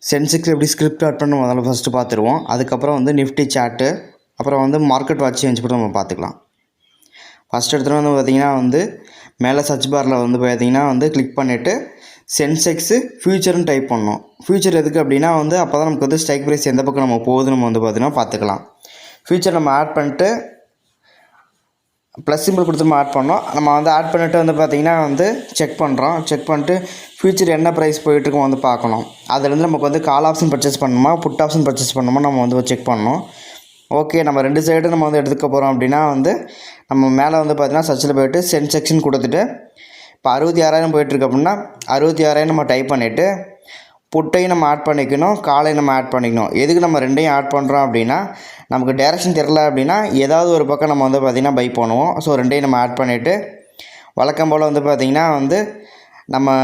Sensex எப்படி script add பண்ண முதல்ல ஃபஸ்ட்டு பார்த்துருவோம். அதுக்கப்புறம் வந்து நிஃப்டி சார்ட்டு, அப்புறம் வந்து மார்க்கெட் வாட்ச் சேஞ்ச் பண்ணி நம்ம பார்த்துக்கலாம். ஃபஸ்ட் எடுத்துகிட்டு வந்து பார்த்திங்கன்னா வந்து மேலே சர்ச் பாரில் வந்து பார்த்திங்கன்னா வந்து கிளிக் பண்ணிவிட்டு சென்செக்ஸு ஃபியூச்சர்னு டைப் பண்ணணும். ஃபியூச்சர் எதுக்கு அப்படின்னா வந்து அப்போ தான் நமக்கு வந்து ஸ்ட்ரைக் ப்ரைஸ் எந்த பக்கம் நம்ம போகுது நம்ம வந்து பார்த்திங்கன்னா பார்த்துக்கலாம். ஃபியூச்சர் நம்ம ஆட் பண்ணிட்டு ப்ளஸ் சிம்பிள் கொடுத்து நம்ம ஆட் பண்ணோம். நம்ம வந்து ஆட் பண்ணிவிட்டு வந்து பார்த்திங்கன்னா வந்து செக் பண்ணுறோம். செக் பண்ணிட்டு ஃபியூச்சர் என்ன ப்ரைஸ் போயிட்டுருக்கோம் வந்து பார்க்கணும். அதுலேருந்து நமக்கு வந்து கால் ஆப்ஷன் பர்ச்சேஸ் பண்ணணுமா புட் ஆப்ஷன் பர்ச்சேஸ் பண்ணணுமா நம்ம வந்து செக் பண்ணணும். ஓகே, நம்ம ரெண்டு சைடு நம்ம வந்து எடுத்துக்க போகிறோம் அப்படின்னா வந்து நம்ம மேலே வந்து பார்த்திங்கன்னா சர்ச்சில் போய்ட்டு சென்செக்ஷன் கொடுத்துட்டு இப்போ 66,000 போயிட்டுருக்கு அப்படின்னா 66,000 நம்ம டைப் பண்ணிவிட்டு புட்டையும் நம்ம ஆட் பண்ணிக்கணும், காலையும் நம்ம ஆட் பண்ணிக்கணும். எதுக்கு நம்ம ரெண்டையும் ஆட் பண்ணுறோம் அப்படின்னா நமக்கு டேரெக்ஷன் தெரில அப்படின்னா ஏதாவது ஒரு பக்கம் நம்ம வந்து பார்த்திங்கன்னா பை பண்ணுவோம். ஸோ ரெண்டையும் நம்ம ஆட் பண்ணிவிட்டு வழக்கம் போல் வந்து பார்த்திங்கன்னா வந்து நம்ம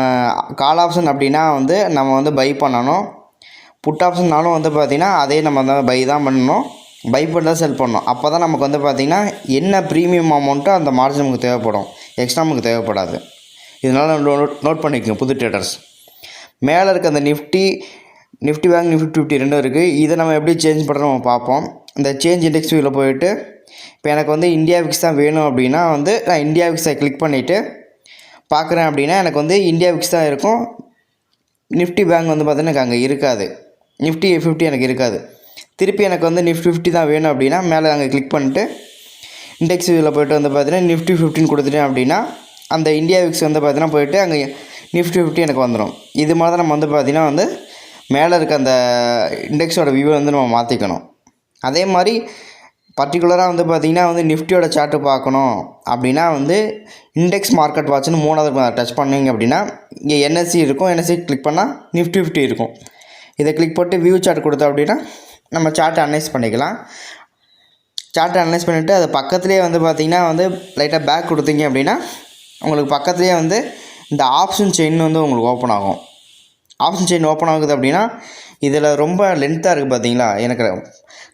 கால் ஆப்ஷன் அப்படின்னா வந்து நம்ம வந்து பை பண்ணணும். புட் ஆப்ஷன்னாலும் வந்து பார்த்திங்கன்னா அதே நம்ம வந்து பை தான் பண்ணணும். பை பண்ணி தான் செல் பண்ணணும். அப்போ தான் நமக்கு வந்து பார்த்திங்கன்னா என்ன ப்ரீமியம் அமௌண்ட்டோ அந்த மார்ஜின் நமக்கு தேவைப்படும், எக்ஸ்ட்ரா நமக்கு தேவைப்படாது. இதனால் நோட் பண்ணிக்கோங்க புது ட்ரேடர்ஸ். மேலே இருக்க அந்த நிஃப்டி பேங்க் நிஃப்டி 50 ரெண்டும் இருக்குது. இதை நம்ம எப்படி சேஞ்ச் பண்ணுறோம் நம்ம பார்ப்போம். இந்த சேஞ்ச் இண்டெக்ஸ் வியூவில் போயிட்டு இப்போ எனக்கு வந்து இந்தியா விக்ஸ் தான் வேணும் அப்படின்னா வந்து நான் இந்தியா விக்ஸை கிளிக் பண்ணிவிட்டு பார்க்குறேன் அப்படின்னா எனக்கு வந்து இந்தியா விக்ஸ் தான் இருக்கும். நிஃப்டி பேங்க் வந்து பார்த்தீங்கன்னா எனக்கு அங்கே இருக்காது, நிஃப்டி 50 எனக்கு இருக்காது. திருப்பி எனக்கு வந்து நிஃப்டி 50 தான் வேணும் அப்படின்னா மேலே அங்கே கிளிக் பண்ணிட்டு இண்டெக்ஸ் வியூவில் போய்ட்டு வந்து பார்த்தீங்கன்னா நிஃப்டி 15 கொடுத்துட்டேன் அப்படின்னா அந்த இந்தியா விக்ஸ் வந்து பார்த்தீங்கன்னா போய்ட்டு அங்கே நிஃப்டி 50 எனக்கு வந்துடும். இது மாதிரி தான் நம்ம வந்து பார்த்திங்கன்னா வந்து மேலே இருக்க அந்த இண்டெக்ஸோட வியூவை வந்து நம்ம மாற்றிக்கணும். அதே மாதிரி பர்டிகுலராக வந்து பார்த்திங்கன்னா வந்து நிஃப்டியோட சார்ட்டு பார்க்கணும் அப்படின்னா வந்து இண்டெக்ஸ் மார்க்கெட் வாட்ச்னு 3வது டச் பண்ணிங்க அப்படின்னா இங்கே என்எஸ்சி இருக்கும். என்எஸ்சி கிளிக் பண்ணால் நிஃப்டி 50 இருக்கும். இதை கிளிக் போட்டு வியூ சார்ட் கொடுத்தோம் அப்படின்னா நம்ம சார்ட்டை அனலைஸ் பண்ணிக்கலாம். சார்ட்டை அனலைஸ் பண்ணிவிட்டு அது பக்கத்துலேயே வந்து பார்த்திங்கன்னா வந்து லைட்டாக பேக் கொடுத்தீங்க அப்படின்னா உங்களுக்கு பக்கத்துலேயே வந்து இந்த ஆப்ஷன் செயின் வந்து உங்களுக்கு ஓப்பன் ஆகும். ஆப்ஷன் செயின் ஓப்பன் ஆகுது அப்படின்னா இதில் ரொம்ப லென்த்தாக இருக்குது பார்த்தீங்களா. எனக்கு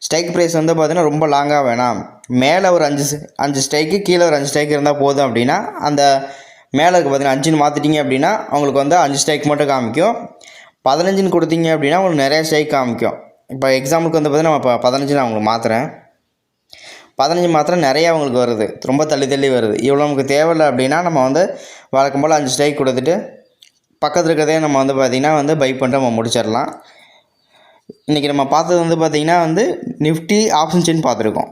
ஸ்ட்ரைக் ப்ரைஸ் வந்து பார்த்திங்கன்னா ரொம்ப லாங்காக வேணாம், மேலே ஒரு 5 ஸ்ட்ரைக்கு கீழே ஒரு 5 ஸ்ட்ரைக் இருந்தால் போதும் அப்படின்னா அந்த மேலே இருக்குது பார்த்திங்கன்னா 5ன்னு மாற்றிட்டீங்க அப்படின்னா உங்களுக்கு வந்து 5 ஸ்ட்ரைக் மட்டும் காமிக்கும். 15ன்னு கொடுத்தீங்க அப்படின்னா உங்களுக்கு நிறைய ஸ்ட்ரைக் காமிக்கும். இப்போ எக்ஸாம்பிளுக்கு வந்து பார்த்திங்கன்னா நம்ம இப்போ 15 நான் உங்களுக்கு மாற்றுறேன். 15 மாத்திரம் நிறையா உங்களுக்கு வருது, ரொம்ப தள்ளி வருது. இவ்வளோ நமக்கு தேவையில்லை அப்படின்னா நம்ம வந்து வழக்கம் போல் 5 ஸ்ட்ரைக் கொடுத்துட்டு பக்கத்தில் இருக்கிறதே நம்ம வந்து பார்த்திங்கன்னா வந்து பை பண்ணிட்டு நம்ம முடிச்சிடலாம். இன்றைக்கி நம்ம பார்த்தது வந்து பார்த்திங்கன்னா வந்து நிஃப்டி ஆப்ஷன் செயின் பார்த்துருக்கோம்.